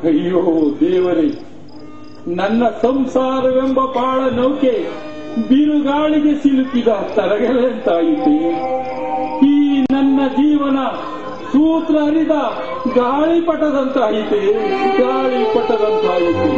ಅಯ್ಯೋ ದೇವರೇ, ನನ್ನ ಸಂಸಾರವೆಂಬ ಬಾಳ ನೌಕೆ ಬಿರುಗಾಳಿಗೆ ಸಿಲುಕಿದ ತರಗೆಲೆಂತಾಯಿತೆ. ಈ ನನ್ನ ಜೀವನ ಸೂತ್ರ ಹರಿದ ಗಾಳಿಪಟದಂತಾಯಿತೆ, ಗಾಳಿಪಟದಂತಾಯಿತೆ.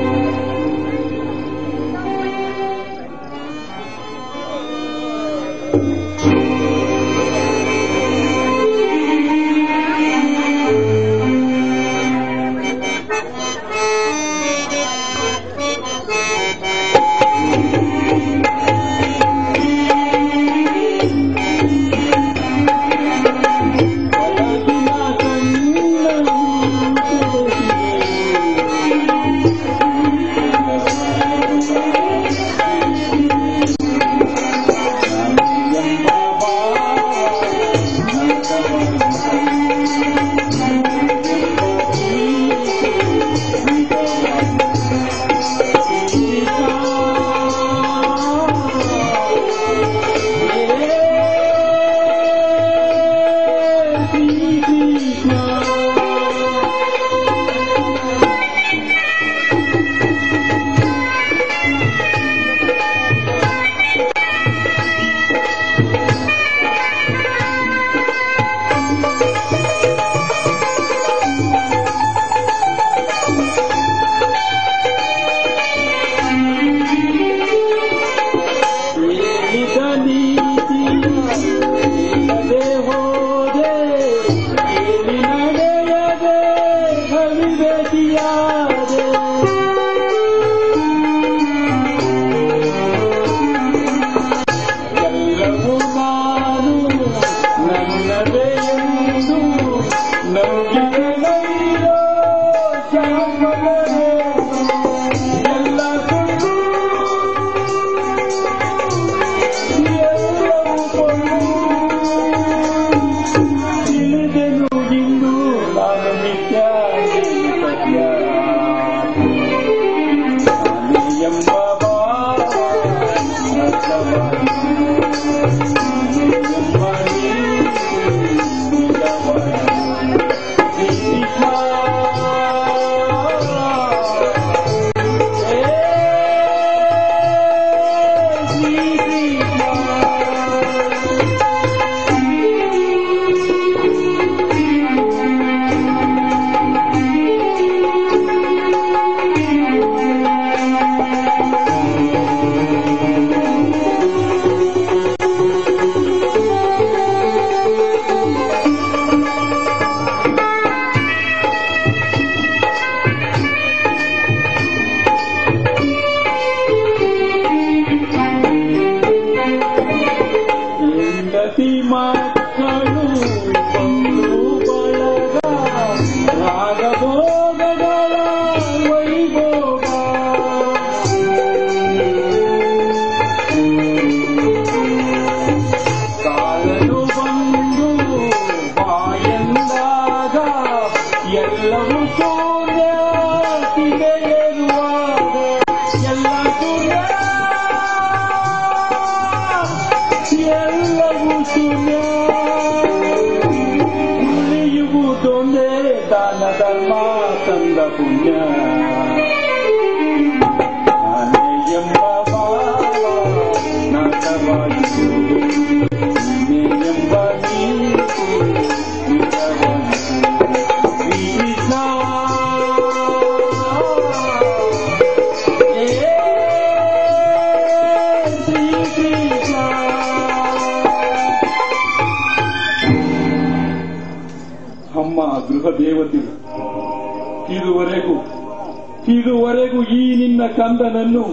ಇದುವರೆಗೂ ಈ ನಿನ್ನ ಕಂದನನ್ನು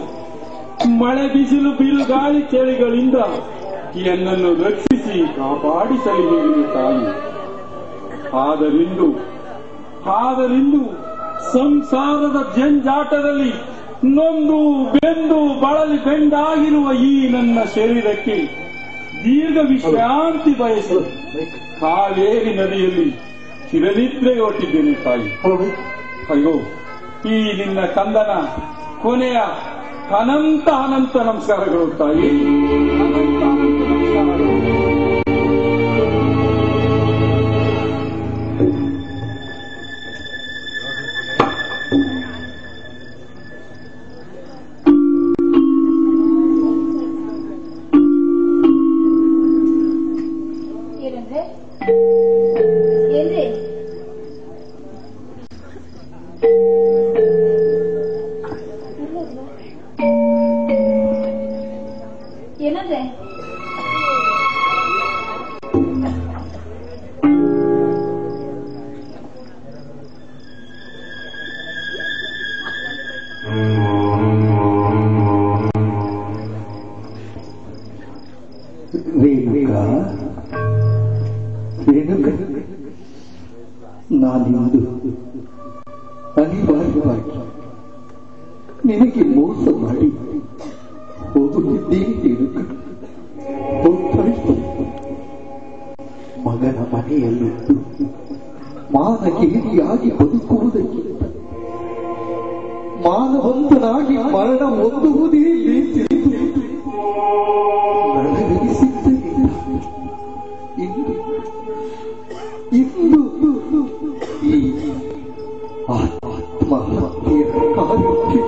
ಮಳೆ ಬಿಸಿಲು ಬಿರುಗಾಳಿ ಚಳಿಗಳಿಂದ ಎನ್ನನ್ನು ರಕ್ಷಿಸಿ ಕಾಪಾಡಿಸಲಿ ಹೇಳಿದ ತಾಯಿ. ಆದರಿಂದು ಸಂಸಾರದ ಜಂಜಾಟದಲ್ಲಿ ನೊಂದು ಬೆಂದು ಬಳಲಿ ಬೆಂಡಾಗಿರುವ ಈ ನನ್ನ ಶರೀರಕ್ಕೆ ದೀರ್ಘ ವಿಶ್ರಾಂತಿ ಬಯಸಿ ಕಾವೇರಿ ನದಿಯಲ್ಲಿ ಚಿರನಿದ್ರೆಗೊಟ್ಟಿದ್ದೇನೆ ತಾಯಿ. ಅಯ್ಯೋ, ಈ ನಿನ್ನ ಕಂದನ ಕೊನೆಯ ಅನಂತ ಅನಂತ ನಮಸ್ಕಾರಗಳು ತಾಯಿ, ಅನಂತ ಅನಂತ ನಮಸ್ಕಾರಗಳು. ಏನಂದ್ರೆ ನಾನಿಂದು ಅನಿವಾರ್ಯವಾಗಿ ನಿನಗೆ ಮೋಸ ಮಾಡಿ ಹೋಗುತ್ತಿದ್ದೇನೆ. ಮಗನ ಮನೆಯಲ್ಲಿದ್ದು ಮಾನಕೇರಿಯಾಗಿ ಬದುಕುವುದಕ್ಕಿಂತ ಮಾನವಂತನಾಗಿ ಮರಣ ಹೊಂದುವುದೇ ಇಂದು ಈ ಆತ್ಮಹತ್ಯೆಯ ಕಾರ್ಯಕ್ಕೆ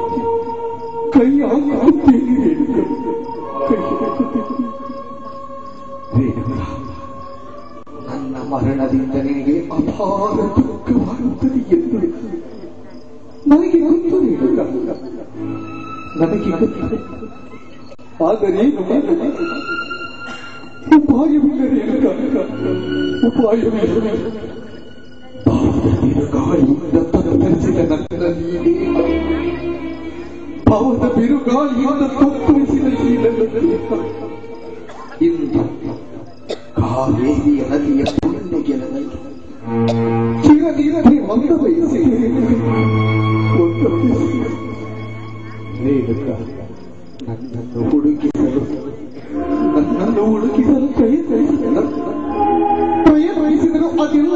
ಕೈ ಹಾಕುತ್ತೇನೆ. ನನ್ನ ಮರಣದಿಂದ ನಿನಗೆ ಅಪಾರ ದುಃಖವಾಗುತ್ತದೆ ಎಂದು ನನಗೆ ಗೊತ್ತು. ನನಗೆ ಗೊತ್ತು. ಆದರೆ ಉಪಾಯವಿಲ್ಲದೆ ಬಿರುಗಾಳಿಯಿಂದ ತತ್ತರಿಸಿದ ನನ್ನ ನೀನೇ, ಭಾವದ ಬಿರುಗಾಳಿಯಿಂದ ತತ್ತರಿಸಿದ ಇಂದು ಕಾವೇರಿಯ ನದಿಯ ಪುಣ್ಯಗೆ ನನಗೆ ಚಿರನಿರದೆ ಮಂದ ವಯಸ್ಸಿ ನನ್ನನ್ನು ಹುಡುಕಿಸಲು ಪ್ರಯತ್ನಿಸಿದರು. ಅದೆಲ್ಲ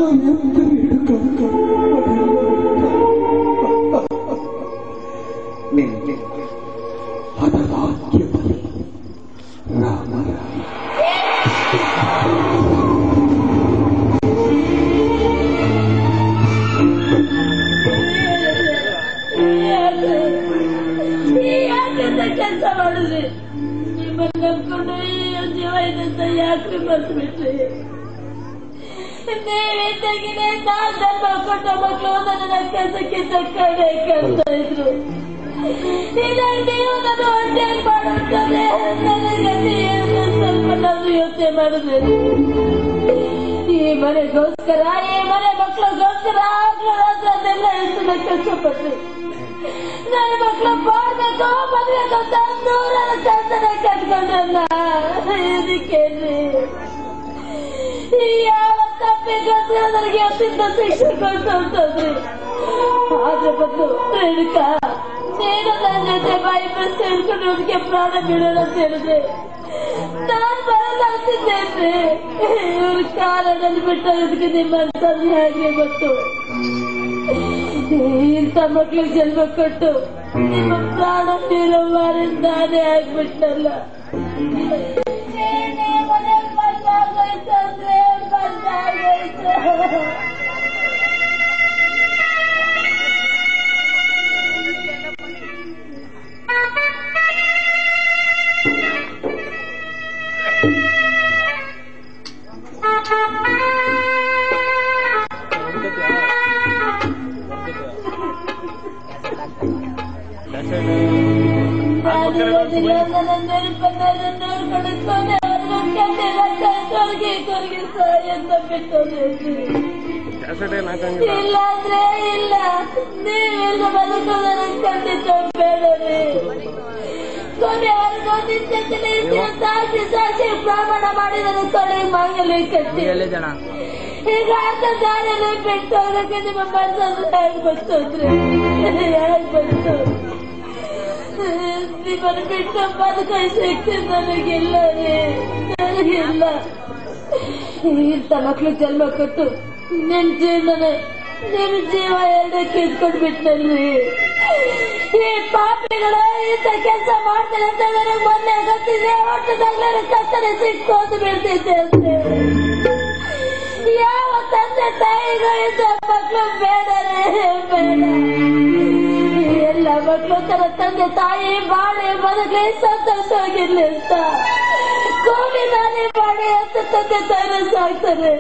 ನಿನ್ನೆ ಹಠವಾಕ್ಯದಲ್ಲಿ ರಾಮರ ಕೆಲಸ ಮಾಡಿದ್ರಿ. ನಿಮ್ಮನ್ನು ನಂಬ್ಕೊಂಡು ಜೀವ ಇದೆ ಯಾಕ್ರಿ ಬರ್ಸ್ಬಿಟ್ರಿ? ನೀವಿದ್ದಾಗಿನೇ ನಾನ್ ಜನ್ಮ ಕೊಟ್ಟ ಮಕ್ಕಳು ನನ್ನ ಕೆಲಸಕ್ಕೆ ತಕ್ಕಂಡೆ ಕೇಳ್ತಾ ಇದ್ರು. ನೀವು ನನ್ನ ಹೊಟ್ಟೆಯಲ್ಲಿ ಮಾಡುತ್ತದೆ ನನಗೆ ಸ್ವಲ್ಪ ನಾನು ಯೋಚನೆ ಮಾಡಿದ್ರಿ. ಈ ಮನೆಗೋಸ್ಕರ ಈ ಮನೆ ಮಕ್ಕಳಿಗೋಸ್ಕರ ಅದೆಲ್ಲ ಎಷ್ಟು ಕಷ್ಟಪಟ್ರಿ. ನನ್ನ ಮಕ್ಕಳು ಬಾಳ್ಬೇಕು ಮದುವೆಗೆ ನೂರರ ಚಂದನ ಕಟ್ಕೊಂಡ್ರಲ್ಲ. ಇದಕ್ಕೇನ್ರಿ ಯಾವ ತಪ್ಪಿಗೋಸ್ಕರ ನನಗೆ ಇವತ್ತಿಂದ ಶಿಕ್ಷೆ ಕೊಟ್ಟು ಹೊಂಟದ್ರಿ. ಆದ್ರೆ ಬಂದು ರೇಣುಕಾ ನೀನು ನನ್ನ ಜೊತೆ ಬಾಯಿ ಬಸ್ ಹೇಳ್ಕೊಂಡು ಅದಕ್ಕೆ ಪ್ರಾಣ ಬೀಳೋಣ ಅಂತ ಹೇಳಿದೆ. ನಾನ್ ಬರಲ್ಲ ಅಂತಿದ್ದೇನೆ. ಇವ್ರ ಕಾಲದಲ್ಲಿ ಬಿಟ್ಟೋದಕ್ಕೆ ನಿಮ್ಮ ತಂದೆ ಹಾಗೆ ಗೊತ್ತು. ಇಂಥ ಮಕ್ಳಿಗೆ ಜನ್ಮ ಕೊಟ್ಟು ನಿಮ್ಮ ಪ್ರಾಣ ಬೀರೋ ಮಾರಿ ನಾನೇ ಆಗ್ಬಿಟ್ಟಲ್ಲ. ಮನೆ ಬಂದಾಗೋಯ್ತಂದ್ರೆ ಬಂದಾಗೋಯ್ತು. ಇಲ್ಲಾಂದ್ರೆ ಇಲ್ಲ ನೀವೆಲ್ಲ ಬದುಕೋದನ್ನ ಖಂಡಿತ ಬೇಡವೇ. ಕೊನೆವರೆಗೂ ನಿಂತಿದ್ದೀನಿ ಸಾಕ್ಷಿ ಸಾಕ್ಷಿ ಪ್ರಮಾಣ ಮಾಡಿ ನನ್ನ ತೊಳೆಗೆ ಮಾಂಗಲ್ಯ ಕಟ್ಟಿ ಈಗ ಅರ್ಧ ದಾರಿಯಲ್ಲಿ ಬಿಟ್ಟು ಹೋಗಕ್ಕೆ ನಿಮ್ಮ ಮನಸ್ಸನ್ನು ಹೇಗೆ ಬರ್ತಂದ್ರೆ ಹೇಗೆ ಬಂತು? ನಿಮ್ಮನ್ನು ಬಿಟ್ಟು ಬದುಕೋ ಶಕ್ತಿ ನನಗಿಲ್ಲ ರೀ, ನನಗಿಲ್ಲ. ಇಂಥ ಮಕ್ಳಿಗೆ ಜನ್ಮ ಕೊಟ್ಟು ನಿಮ್ ಜೀವ ಎರಡಕ್ಕೆ ಇಟ್ಕೊಂಡು ಬಿಟ್ಟಲ್ರಿ. ಈ ಪಾಪಿಗಳು ಇಂಥ ಕೆಲಸ ಮಾಡ್ತಾರೆ ಅಂತ ನನಗೆ ಮೊನ್ನೆ ಗೊತ್ತಿದೆ. ಒಟ್ಟದಾಗ್ಲೇ ಕತ್ತಲೆ ಸಿಕ್ಕೋದು ಬೀಳ್ತೈತೆ ಅಂತೆ. ಯಾವ ತಂದೆ ತಾಯಿಗೂ ಇಂಥ ಮಕ್ಳು ಬೇಡರೇ ಬೇಡ. ಎಲ್ಲ ಮಕ್ಕಳು ತನ್ನ ತಂದೆ ತಾಯಿ ಬಾಳೆ ಬದುಕಲಿ ಸಂತೋಷವಾಗಿರ್ಲಿ ಅಂತ ಕೂಲಿ ನಾನೇ ಮಾಡಿ ಅಂತ ತಂದೆ ತಾಯಿನ ಸಾಕ್ತಾರೆ.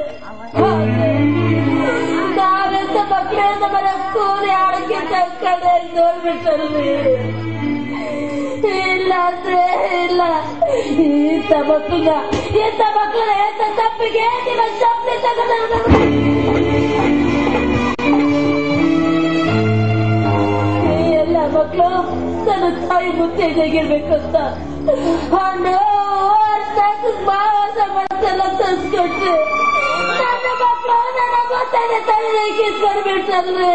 ನಾವೆಂತ ಮಕ್ಕಳು ಮಕ್ಕಳಿಂದ ಬರೋ ಕೂಲಿ ಆಡಕ್ಕಿಂತ ಕಡೆ ನೋಡ್ಬಿಟ್ಟಲ್ಲಿ ಇಲ್ಲ ಅಂದ್ರೆ ಇಲ್ಲ. ಇಂಥ ಮಕ್ಕಳನ್ನ ಎಂತ ತಪ್ಪಿಗೆ ನಿಮ್ಮ ಶಬ್ದ ತಗೊಂಡು ಎಲ್ಲ ಮಕ್ಕಳು ನನ್ನ ತಾಯಿ ಮುತ್ತೈದೆಗಿರ್ಬೇಕಂತ ಮಾವಾಸ ಮನಸ್ಸೆಲ್ಲ ತರಿಸ್ಕೊಟ್ರೆ ನನ್ನ ಮಕ್ಕಳು ನನ್ನ ಮುತ್ತೈದೆ ತಲೆ ಕಿತ್ಕೊಂಡ್ಬಿಡ್ತಲ್ರಿ.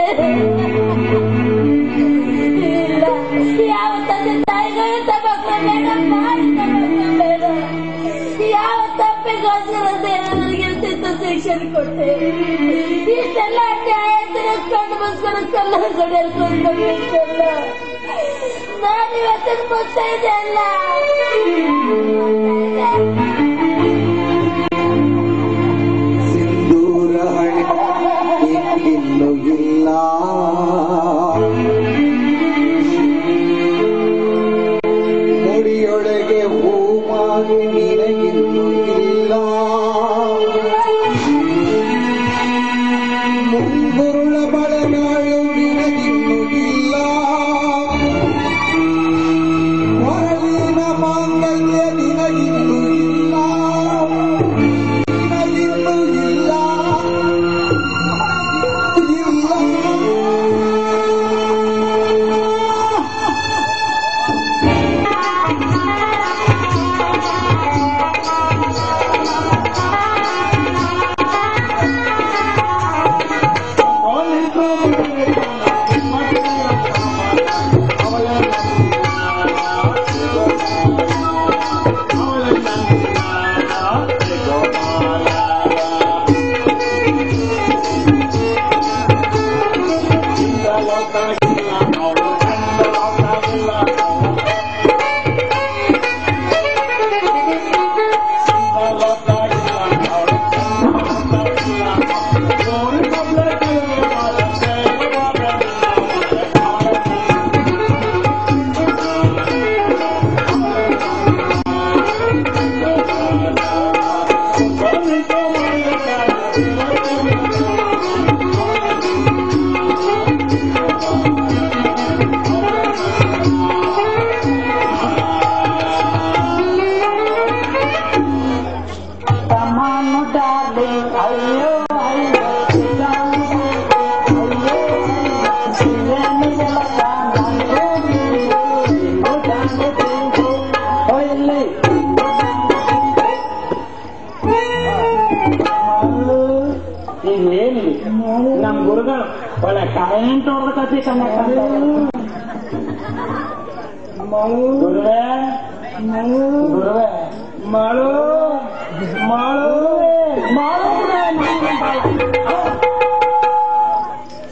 ಇಲ್ಲ, ಯಾವ ತಂದೆ ತಾಯಿಗಳು ಇಂಥ ಮಕ್ಕಳನ್ನ ಬೇಡ. ಯಾವ ತಪ್ಪಿಗೋಸ್ಕರ ನನಗೆ ಇಂಥ ಶಿಕ್ಷಣ ಕೊಟ್ಟೆ. ಇಷ್ಟೆಲ್ಲ ನ್ಯಾಯ ತಿರಸ್ಕೊಂಡು ಮುಸ್ಕೊಂಡು ಕಲ್ಲ ಗಡಿಯಲ್ಕೊಂಡ್ಬಿಟ್ಟಲ್ಲ. ನಾನಿವತ್ತಿನ ಮುತ್ತೈದೆ ಅಲ್ಲ. ಸಿಂಧೂರ ಇನ್ನೂ ಇಲ್ಲ, ಮುಡಿಯೊಳಗೆ ಹೂವಾಗಿ ನಿನಗಿನ್ನೂ ಇಲ್ಲ, ಮುಂಗುರುಳ ಬಳೆಗಳು ನಿನಗಿನ್ನೂ ಇಲ್ಲ, ಹೊರಗಿನ ಮಾಂಗಲ್ಯ ನಿನಗಿನ್ನೂ ಇಲ್ಲ, ನಿನಗಿನ್ನೂ ಇಲ್ಲ, ನಮ್ ಗುರುಗಳು ಒಳ್ಳೆ ಕರೆಂಟ್ ಹೊಡೆದಕತ್ತಿ ಗುರುವೇ ಗುರುವೇ ಮಾಡು ಮಾಡು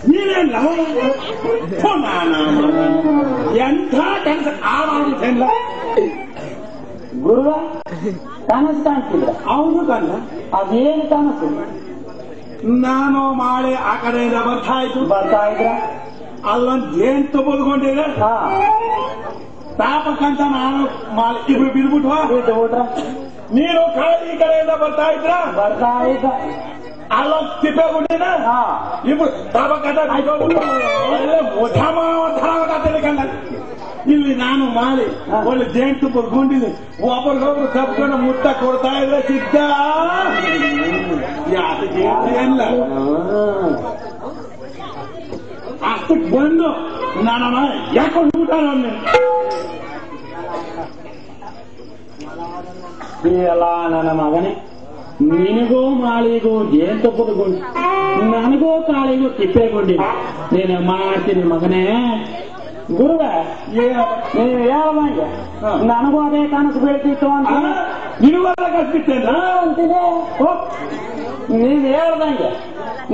ನೀನೇಲ್ಲ ಎಂಥ ಕೆಲಸ ಆಡಲ್ಲ ಗುರುವ ಕನಸು ಕಾಣ್ತಿದ್ರ ಅವನು ಕಣ್ಣ ಅದೇನು ಕನಸು ನಾನು ಮಾಡಿ ಆ ಕಡೆಯಿಂದ ಬರ್ತಾ ಇದ್ರ ಅಲ್ಲೊಂದು ಜೇನ್ ತಗೊಳ್ಕೊಂಡಿದ್ರೆ ತಾಪಕ್ಕಂತ ನಾನು ಇಬ್ರು ಬಿದ್ಬಿಟ್ರ ನೀನು ಈ ಕಡೆಯಿಂದ ಬರ್ತಾ ಇದ್ದ ಅಲ್ಲೊಂದು ತಿಪ್ಪೆ ಗುಡ್ಡಿನ ಇಬ್ರು ತಾಪಕ್ಕಂತ ಇಲ್ಲಿ ನಾನು ಮಾಡಿ ಒಳ್ಳೆ ಜೇನ್ ತುಪ್ಪ ಗುಂಡಿದೆ ಒಬ್ಬರಿಗೊಬ್ರು ತಪ್ಕೊಂಡು ಮುಟ್ಟ ಕೊಡ್ತಾ ಇದ್ರೆ ಸಿದ್ಧ ಎಲ್ಲ ಅಷ್ಟಕ್ಕೆ ಬಂದು ನಾನು ಯಾಕೊಂಡು ಊಟ ಎಲ್ಲ ನನ್ನ ಮಗನೇ ನಿನಗೂ ಮಾಳಿಗೂ ಜೇನ್ ತುಪ್ಪದ ಗುಂಡು ನನಗೂ ಕಾಳಿಗೂ ತಿಪ್ಪೆಗೊಂಡಿನಿ ನೀನು ಮಾಡ್ತೀನಿ ಮಗನೇ ಗುರುವೆ ನೀವು ಹೇಳ್ದಂಗೆ ನನಗೂ ಅದೇ ಕನಸು ಬೀಳ್ತಿತ್ತು ಅಂತ ಇರುವಾಗ ಕಸ್ಬಿಟ್ಟೇನ ಅಂತೀನಿ ನೀವ್ ಹೇಳ್ದಂಗೆ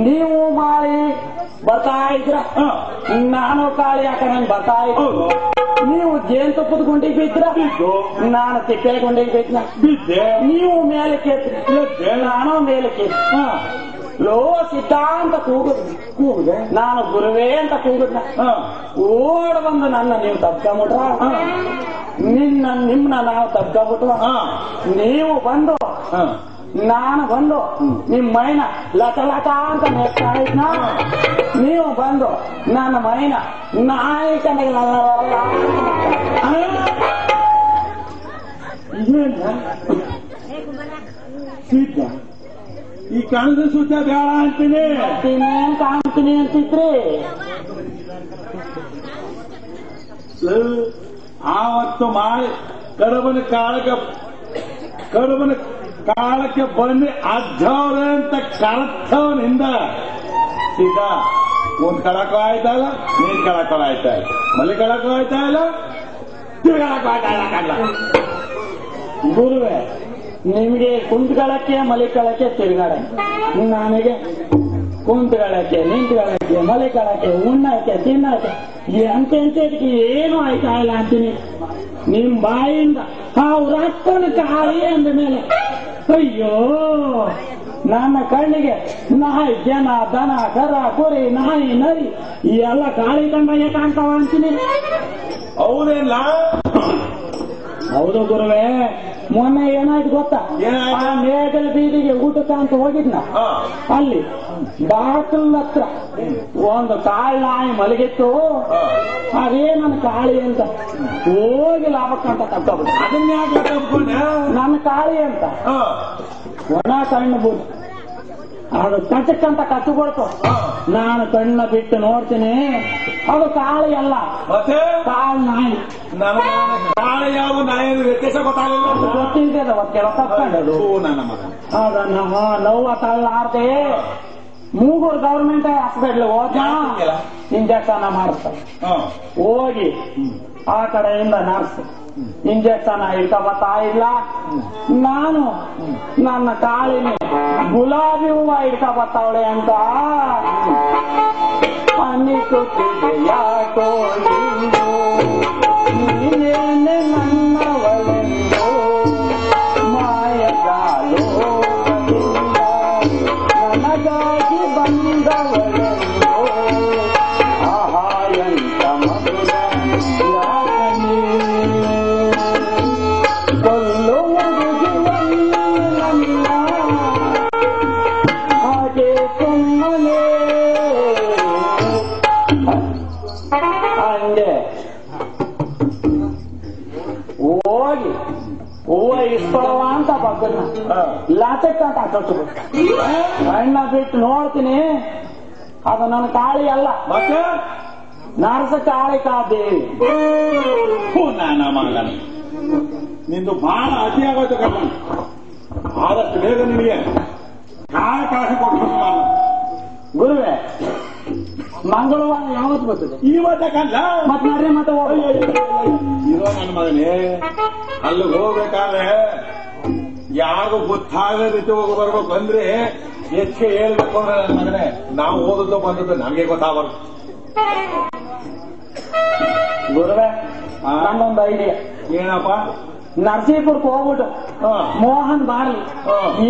ನೀವು ಮಾಳಿ ಬರ್ತಾ ಇದ್ರ ನಾನು ಕಾಳಿ ಹಾಕೊಂಡ್ ಬರ್ತಾ ಇದ್ರು ನೀವು ಜೇನ್ ತುಪ್ಪದ ಗುಂಡಿಗೆ ಬಿದ್ರ ನಾನು ತಿಪ್ಪೆ ಗುಂಡಿಗೆ ಬಿದ್ದೆ ನೀವು ಮೇಲೆ ಕೇಳ್ತಿದ್ದೆ ನಾನು ಮೇಲೆ ಕೇಳ್ತಿ ಲೋ ಸಿದ್ಧಾಂತ ಕೂಗುದೆ ನಾನು ಗುರುವೇ ಅಂತ ಕೂಗುದ್ನ ಓಡ್ ಬಂದು ನನ್ನ ನೀವು ತಪ್ಕೊಂಬಿಟ್ರ ನಿಮ್ನ ನಾವು ತಪ್ಕೊಂಬಿಟ್ವ ನೀವು ಬಂದು ನಾನು ಬಂದು ನಿಮ್ ಮೈನ ಲಟ ಲಟ ಅಂತ ನೆಡ್ತಾ ಇದ್ನ ನೀವು ಬಂದು ನನ್ನ ಮೈನ ನಾಯಿ ಕಣ್ಣಿಗೆ ಈ ಕಣದ ಸುತ್ತ ಬೇಡ ಅಂತೀನಿ. ಇನ್ನೇನ್ ಕಾಣ್ತೀನಿ ಅಂತಿದ್ರಿ? ಆವತ್ತು ಮಾಡಿ ಕಡಬನ ಕಾಲಕ್ಕೆ ಬಂದು ಅಜ್ಜವ್ರೆ ಅಂತ ಕಳತ್ತವನಿಂದ ಸೀದಾ ಒಂದ್ ಕಳಕ ಆಯ್ತಾ ಇಲ್ಲ, ನೀನ್ ಕಳಕ ಆಯ್ತಾ ಇಲ್ಲ, ಮಲ್ಲಿ ಕಳಕ ಆಯ್ತಾ ಇಲ್ಲ, ತಿರ್ಗಾಳಕ ಆಯ್ತಾ ಇಲ್ಲ. ಗುರುವೆ, ನಿಮಗೆ ಕುಂತ್ಗಳಕ್ಕೆ ಮಲಿಕಳಕ್ಕೆ ತಿರುಗಾಡಕ್ಕೆ, ನನಗೆ ಕುಂತ್ಗಳಕ್ಕೆ ನಿಂತ್ಗಳಕ್ಕೆ ಮಲಿಕಳಕ್ಕೆ ಉಣ್ಣಕ್ಕೆ ತಿನ್ನಕ್ಕೆ ಎಂತೆಂತದಕ್ಕೆ ಏನು ಆಯ್ತಾ ಇಲ್ಲ ಅಂತೀನಿ. ನಿಮ್ ಬಾಯಿಂದ ಅವ್ರ ಅಕ್ಕನ ಕಾಳಿ ಅಂದ ಮೇಲೆ ಅಯ್ಯೋ ನನ್ನ ಕಣ್ಣಿಗೆ ನಾಯಿ ಜನ ದನ ಕರ ಕುರಿ ನಾಯಿ ನರಿ ಎಲ್ಲ ಕಾಳಿ ಕಂಡಾಗೆ ಕಾಣ್ತಾವ ಅಂತೀನಿ. ಹೌದೇಲ್ಲ? ಹೌದು ಗುರುವೆ, ಮೊನ್ನೆ ಏನಾಯ್ತು ಗೊತ್ತಾ? ಆ ಮೇಗಲ ಬೀದಿಗೆ ಊಟಕ್ಕೆ ಅಂತ ಹೋಗಿದ್ನ, ಅಲ್ಲಿ ಬಾಕಲ್ ಹತ್ರ ಒಂದು ಕಾಳು ನಾಯಿ ಮಲಗಿತ್ತು. ಅದೇ ನನ್ನ ಕಾಳಿ ಅಂತ ಹೋಗಿ ಲಾಭಕ್ಕಂತ ತಪ್ಪಿಬಿಟ್ಟು ಅದನ್ನ ಯಾಕೆ ತಪ್ಪಿಕೊಂಡೆ? ನನ್ನ ಕಾಳಿ ಅಂತ ಒಣ ಕಣ್ಣು ಬುಡ್ ಅದು ಕಚ್ಚಕ್ಕಂತ ಕಚ್ಚುಕೊಡ್ತು. ನಾನು ಕಣ್ಣ ಬಿಟ್ಟು ನೋಡ್ತೀನಿ, ಅದು ಕಾಳಿ ಅಲ್ಲ, ಮತ್ತೆ ಕಾಳು ನಾಯಿ. ಕಾಳಿ ಯಾವ ನಾಯಿ ವ್ಯತ್ಯಾಸ ಗೊತ್ತಾಗಲಿಲ್ಲ. ಗೊತ್ತಿದ್ದದ ಕೆಲಸ ತಪ್ಕೊಂಡದು. ನನ್ನ ಮಗ ಅದನ್ನ ನೋವ ತಳ್ಳಾರ್ದೆ ಮೂಗೂರು ಗವರ್ಮೆಂಟ್ ಹಾಸ್ಪಿಟ್ಲ್ ಹೋದ ಇಂಜೆಕ್ಷನ್ ಮಾಡಿಸ್ತಾರೆ. ಹೋಗಿ ಆ ಕಡೆಯಿಂದ ನರ್ಸ್ ಇಂಜೆಕ್ಷನ್ ಇಡ್ಕ ಬರ್ತಾ ಇಲ್ಲ. ನಾನು ನನ್ನ ಕಾಳಿನ ಗುಲಾಬಿ ಹೂವ ಇಡ್ಕ ಬರ್ತಾವಳೆ ಅಂತ ಅನ್ನಿಸುತ್ತಿದೆ. ಯಾಕೋ ನೀನೇನೆ ನನ್ನವಳೆಂದು ಮಾಯಗಾಲೋ ನನಗಾಗಿ ಬಂದವಳೆಂದು ಆಹಾ ಎಂತ ಮಧುರ ಯಾಕನೇ ಕೊಲ್ಲುವುದು ನನ್ನ ಹಾಗೆ ಸುಮ್ಮನೆ ಹಂಗೆ ಹೋಗಿ ಹೂವ ಇಸ್ಕೊಳವ ಅಂತ ಬಗ್ಗನ್ನ ಲಾಚಕ್ ಅಂತ ಕಟ್ಬಿಟ್ಟು ಅಣ್ಣ ಬಿಟ್ಟು ನೋಡ್ತೀನಿ, ಅದು ನನ್ನ ಕಾಳಿ ಅಲ್ಲ, ಮತ್ತೆ ನರಸ ಕಾಳಿ ಕಾದೇವಿ. ನನ್ನ ಮಗನ ನಿಂದು ಬಹಳ ಅತಿ ಆಗೋಯ್ತು ಕಣ್ಣ. ಆದಷ್ಟು ಬೇಗ ನಿನಗೆ ಕಾಶ ಕೊಟ್ಟು ಗುರುವೆ, ಮಂಗಳವಾರ ಯಾವತ್ತು ಬರ್ತದೆ? ಇವತ್ತ ಕಲ್ಲ ಮತ್ ನಡ್ರಿ ಮತ್ತೆ ಇರೋ ನನ್ನ ಮಗನೇ. ಅಲ್ಲಿ ಹೋಗ್ಬೇಕಾದ್ರೆ ಯಾರಿಗೂ ಗೊತ್ತಾಗದ ರೀತಿ ಹೋಗಿ ಬರ್ಬೇಕು ಅಂದ್ರೆ ಹೆಚ್ಚಿಗೆ ಹೇಳ್ಬೇಕು ಅಂದ್ರೆ ನನ್ನ ಮಗನೇ, ನಾವು ಓದದ್ದು ಬಂದದ್ದು ನಮ್ಗೆ ಗೊತ್ತಾಗಬಾರ್ದು. ಗುರುವೆ, ನನ್ನೊಂದು ಐಡಿಯಾ ಏನಪ್ಪ? ನರಸೀಪುರಕ್ಕೆ ಹೋಗ್ಬಿಟ್ಟು ಮೋಹನ್ ಬಾರ್ಲಿ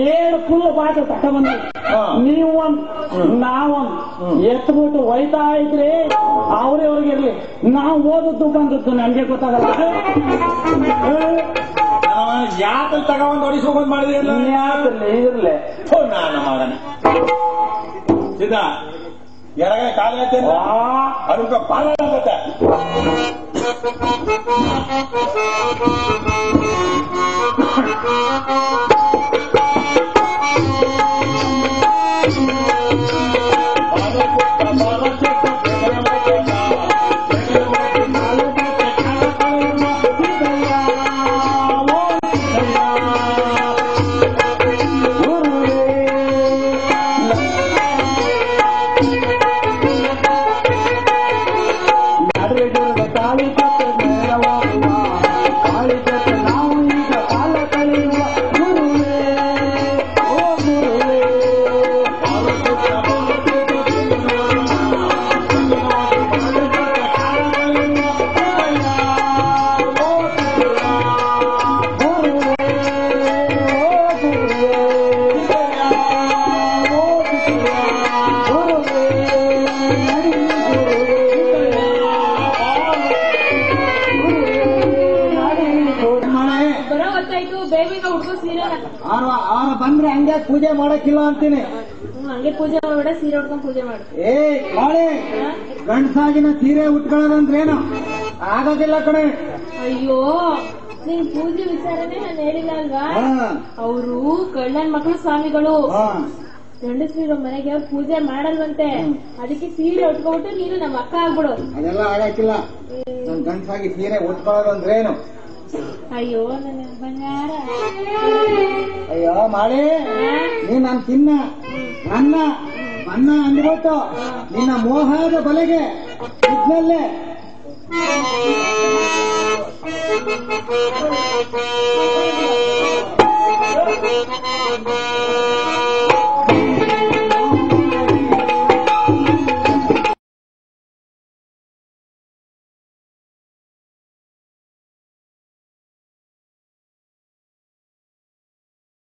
7 ಫುಲ್ ಬಾಟಲ್ ತಗೊಂಡ್ಬಂದ್ರಿ. ನೀವೊಂದು ನಾವೊಂದು ಎತ್ಬಿಟ್ಟು ಒಯ್ತಾ ಇದ್ರಿ, ಅವ್ರಿಗಿರ್ಲಿ, ನಾವು ಓದದ್ದು ಬಂದದ್ದು ನಮ್ಗೆ ಗೊತ್ತಾಗಲ್ಲ. ಯಾಕೆ ತಗೊಂಡು ಹೊಡಿಸ್ಕೊಂಡ್ ಮಾಡಿದ್ರಿ? ಇರ್ಲಿ ನಾನು ಮಾಡೋಣ ಸೀದಾ ಎಡಗೈ ಕಾಲ ಅದಕ್ಕೆ ಪಾಲ ಆಗುತ್ತೆ. ಬೇಗ ಹುಡುಗ ಸೀರೆ ಬಂದ್ರೆ ಹಂಗೆ ಪೂಜೆ ಮಾಡಕ್ಕಿಲ್ಲ ಅಂತೀನಿ. ಹಂಗೆ ಪೂಜೆ ಮಾಡ್ಬೇಡ, ಸೀರೆ ಉಟ್ಕೊಂಡ್ ಪೂಜೆ ಮಾಡು. ಏ ಕಾಳೆ, ಗಂಡಸಾಗಿನ ಸೀರೆ ಉಟ್ಕೊಳ್ಳೋದಂದ್ರೇನು ಆಗೋದಿಲ್ಲ ಕಣೆ. ಅಯ್ಯೋ, ನೀನ್ ಪೂಜೆ ವಿಚಾರನೇ ನಾನು ಹೇಳಿಲ್ಲ ಅಲ್ವಾ? ಅವರು ಕಳ್ಳನ್ ಮಕ್ಕಳು ಸ್ವಾಮಿಗಳು. ಗಂಡಸ್ರಿರೋ ಮನೆಗೆ ಅವ್ರು ಪೂಜೆ ಮಾಡಲ್ವಂತೆ. ಅದಕ್ಕೆ ಸೀರೆ ಉಟ್ಕೊಬಿಟ್ಟು ನೀನು ನಮ್ಮ ಅಕ್ಕ ಆಗ್ಬಿಡು. ಅದೆಲ್ಲ ಆಗಕ್ಕಿಲ್ಲ. ನನ್ ಗಂಡಸಾಗಿ ಸೀರೆ ಉಟ್ಕೊಳ್ಳೋದು ಅಂದ್ರೇನು? ಅಯ್ಯೋ ನನ್ನ ಬಂಗಾರ. ಅಯ್ಯೋ ಮಾಳೆ, ನೀ ನಾನು ತಿನ್ನ ನನ್ನ ಅನ್ನ ಅಂದ್ಬಿಟ್ಟು ನಿನ್ನ ಮೋಹದ ಬಲೆಗೆ ಇದ್ನಲ್ಲೇ